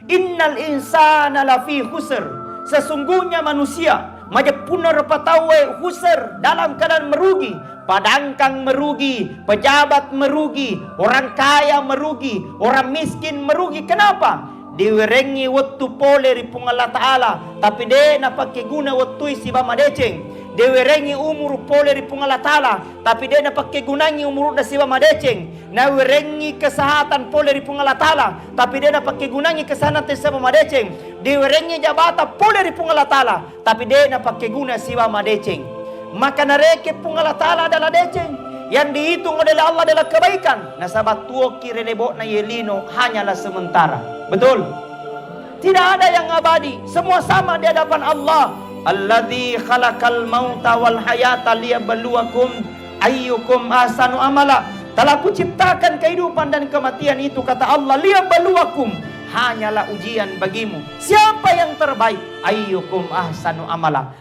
Innal insana lafi khusr. Sesungguhnya manusia majepunar patawe khusr, dalam keadaan merugi. Padangkang merugi, pejabat merugi, orang kaya merugi, orang miskin merugi. Kenapa? Diwerengi waktu pole ripung Allah Ta'ala, tapi de na pakai guna waktu isi bama deceng. Diwerengi umur pole ripung Allah Ta'ala, tapi de na pakai gunangi umur da si bama deceng. Na werengi kesehatan pole ripung Allah Ta'ala, tapi de na pakai gunangi kesehatan si bama deceng. Diwerengi jabatan pole ripung Allah Ta'ala, tapi de na pakai guna si bama deceng. Maka nareke pung Allah Ta'ala adalah deceng. Yang dihitung oleh Allah adalah kebaikan. Nasabat tuo kirelebo na yelino hanyalah sementara. Betul? Tidak ada yang abadi. Semua sama di hadapan Allah. Alladzi khalaqal mauta wal hayata liyabluwakum ayyukum ahsanu amala. Telah kuciptakan kehidupan dan kematian itu, kata Allah, liyabluwakum, hanyalah ujian bagimu. Siapa yang terbaik? Ayyukum ahsanu amala.